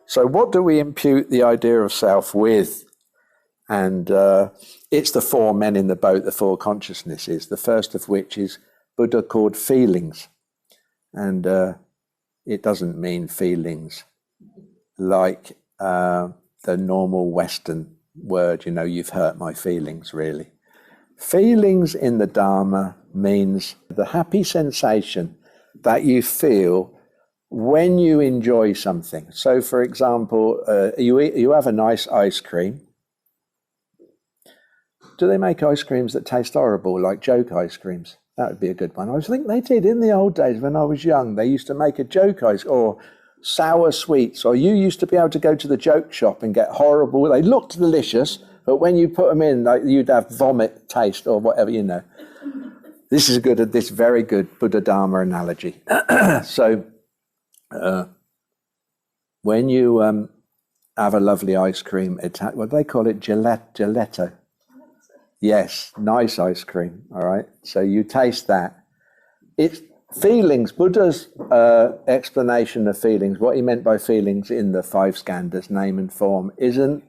So what do we impute the idea of self with? And it's the four men in the boat, the four consciousnesses, the first of which is Buddha called feelings. And it doesn't mean feelings like the normal Western word, you've hurt my feelings, really. Feelings in the Dharma means the happy sensation that you feel when you enjoy something. So, for example, you have a nice ice cream. Do they make ice creams that taste horrible, like joke ice creams? That would be a good one. I think they did in the old days when I was young. They used to make a joke ice, or sour sweets, or you used to be able to go to the joke shop and get horrible. They looked delicious, but when you put them in, like, you'd have vomit taste or whatever, This is this very good Buddha Dharma analogy. So, when you have a lovely ice cream, what do they call it? Gelato. Yes, nice ice cream. All right. So you taste that. It's feelings. Buddha's explanation of feelings, what he meant by feelings in the five skandhas, name and form, isn't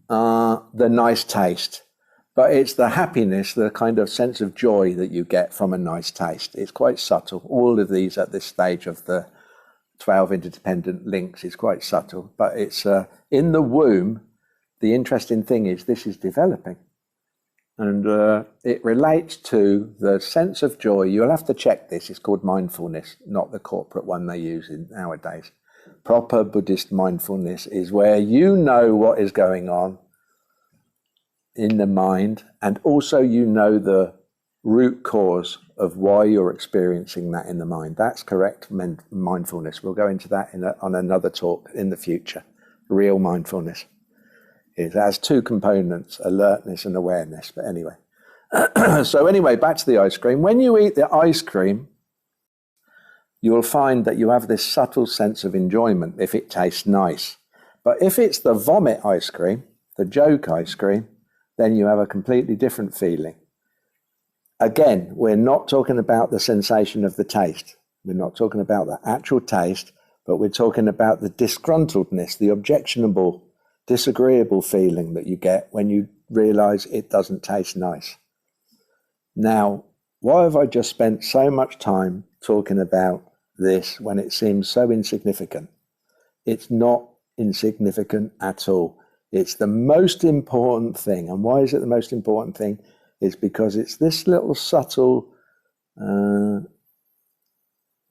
the nice taste, but it's the happiness, the kind of sense of joy that you get from a nice taste. It's quite subtle. All of these at this stage of the 12 interdependent links is quite subtle, but it's in the womb. The interesting thing is this is developing. And it relates to the sense of joy. You'll have to check this. It's called mindfulness, not the corporate one they use nowadays. Proper Buddhist mindfulness is where you know what is going on in the mind, and also you know the root cause of why you're experiencing that in the mind. That's correct mindfulness. We'll go into that on another talk in the future. Real mindfulness. It has two components, alertness and awareness. But anyway, back to the ice cream. When you eat the ice cream, you'll find that you have this subtle sense of enjoyment if it tastes nice. But if it's the vomit ice cream, the joke ice cream, then you have a completely different feeling. Again, we're not talking about the sensation of the taste. We're not talking about the actual taste, but we're talking about the disgruntledness, the objectionable, disagreeable feeling that you get when you realize it doesn't taste nice. Now, why have I just spent so much time talking about this when it seems so insignificant? It's not insignificant at all. It's the most important thing. And why is it the most important thing? It's because it's this little subtle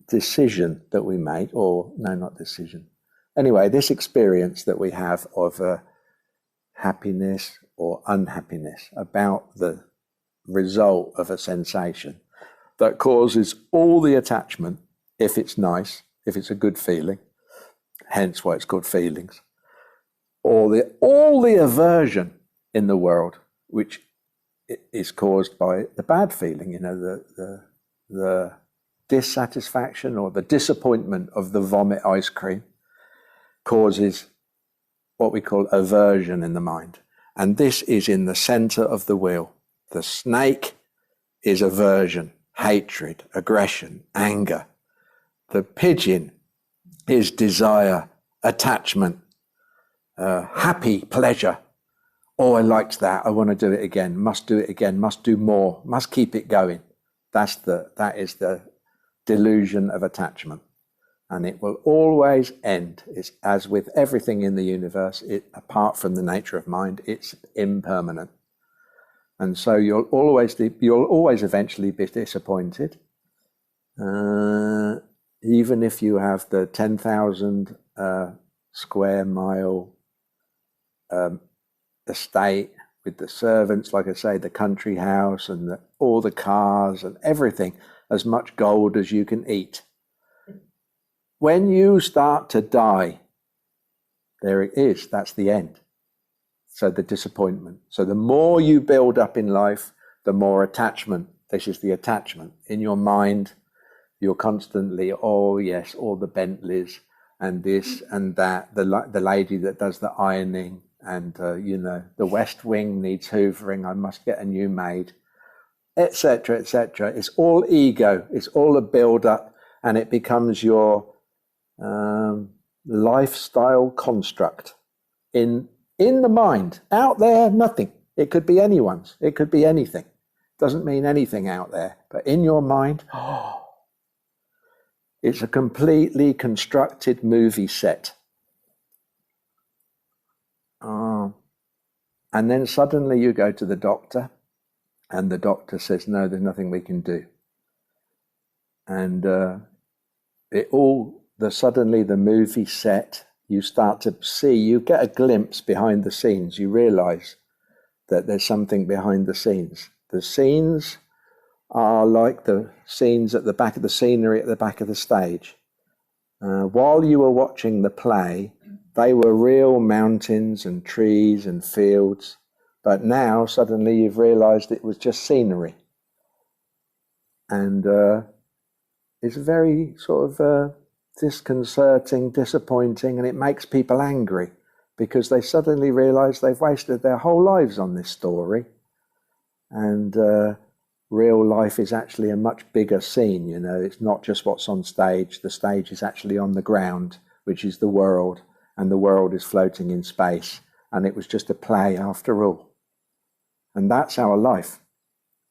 decision that we made, or no, not decision. Anyway, this experience that we have of happiness or unhappiness about the result of a sensation that causes all the attachment, if it's nice, if it's a good feeling, hence why it's called feelings, or all the aversion in the world, which is caused by the bad feeling, the dissatisfaction or the disappointment of the vomit ice cream, causes what we call aversion in the mind. And this is in the center of the wheel. The snake is aversion, hatred, aggression, anger. The pigeon is desire, attachment, happy, pleasure. Oh, I liked that. I want to do it again. Must do it again. Must do more. Must keep it going. That is the delusion of attachment. And it will always end. It's as with everything in the universe, apart from the nature of mind, it's impermanent. And so you'll always eventually be disappointed. Even if you have the 10,000 square mile estate with the servants, like I say, the country house and all the cars and everything, as much gold as you can eat. When you start to die, there it is, that's the end. So the disappointment. So the more you build up in life, the more attachment. This is the attachment. In your mind, you're constantly, oh yes, all the Bentleys and this and that, the lady that does the ironing, and the West Wing needs hoovering, I must get a new maid, etc., etc. It's all ego, it's all a build-up, and it becomes your lifestyle construct in the mind. Out there, nothing. It could be anyone's. It could be anything. Doesn't mean anything out there. But in your mind, it's a completely constructed movie set. And then suddenly you go to the doctor, and the doctor says, no, there's nothing we can do. And suddenly the movie set, you start to see, you get a glimpse behind the scenes. You realize that there's something behind the scenes. The scenes are like the scenes at the back of the scenery at the back of the stage. While you were watching the play, they were real mountains and trees and fields, but now suddenly you've realized it was just scenery. And it's very sort of disconcerting, disappointing, and it makes people angry because they suddenly realize they've wasted their whole lives on this story. And real life is actually a much bigger scene, you know. It's not just what's on stage. The stage is actually on the ground, which is the world, and the world is floating in space. And it was just a play after all. And that's our life.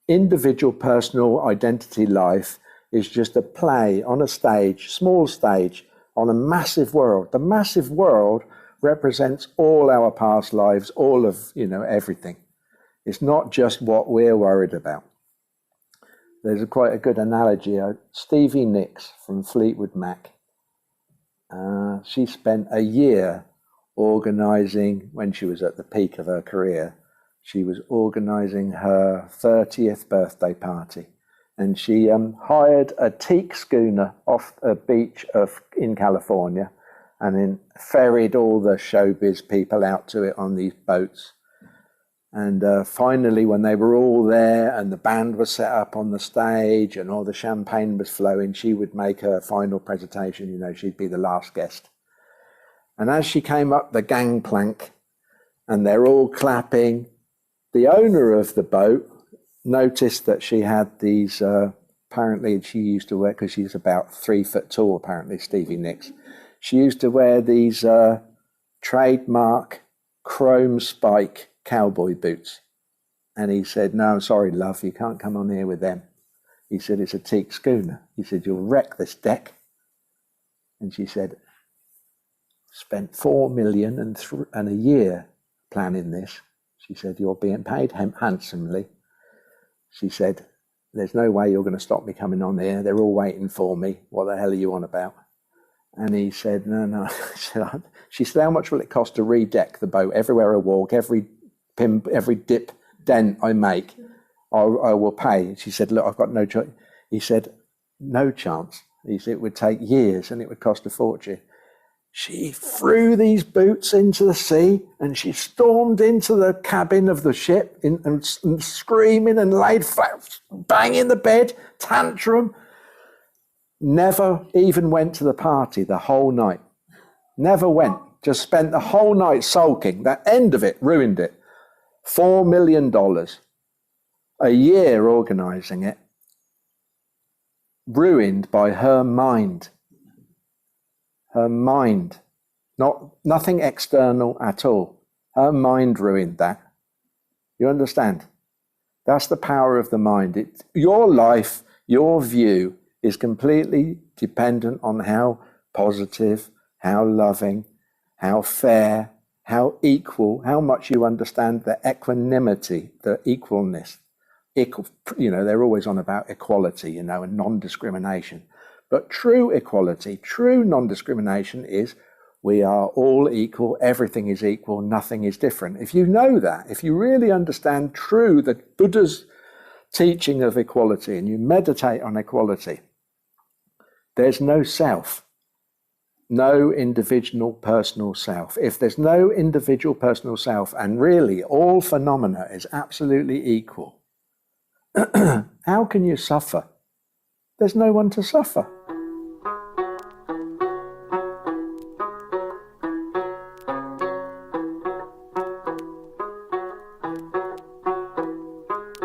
Individual personal identity life is just a play on a stage, small stage, on a massive world. The massive world represents all our past lives, all of, you know, everything. It's not just what we're worried about. There's quite a good analogy. Stevie Nicks from Fleetwood Mac, she spent a year organising, when she was at the peak of her career, she was organising her 30th birthday party. And she hired a teak schooner off a beach in California and then ferried all the showbiz people out to it on these boats. And finally, when they were all there and the band was set up on the stage and all the champagne was flowing, she would make her final presentation. You know, she'd be the last guest. And as she came up the gangplank and they're all clapping, the owner of the boat noticed that she had these, apparently she used to wear, because she's about 3 foot tall, apparently, Stevie Nicks. She used to wear these trademark chrome spike cowboy boots. And he said, no, I'm sorry, love, you can't come on here with them. He said, it's a teak schooner. He said, you'll wreck this deck. And she said, spent $4 million and a year planning this. She said, you're being paid handsomely. She said, there's no way you're going to stop me coming on here. They're all waiting for me. What the hell are you on about? And he said, no. She said, how much will it cost to redeck the boat? Everywhere I walk, every pin, every dip, dent I make, I will pay. She said, look, I've got no choice. He said, no chance. He said, it would take years and it would cost a fortune. She threw these boots into the sea and she stormed into the cabin of the ship and screaming and laid flat, banging the bed, tantrum. Never even went to the party the whole night. Never went. Just spent the whole night sulking. That end of it ruined it. $4 million. A year organising it. Ruined by her mind. Her mind, nothing external at all. Her mind ruined that. You understand? That's the power of the mind. Your life, your view is completely dependent on how positive, how loving, how fair, how equal, how much you understand the equanimity, the equalness. You know, they're always on about equality, you know, and non-discrimination. But true equality, true non-discrimination is we are all equal, everything is equal, nothing is different. If you know that, if you really understand the Buddha's teaching of equality and you meditate on equality, there's no self, no individual personal self. If there's no individual personal self and really all phenomena is absolutely equal, how can you suffer? There's no one to suffer.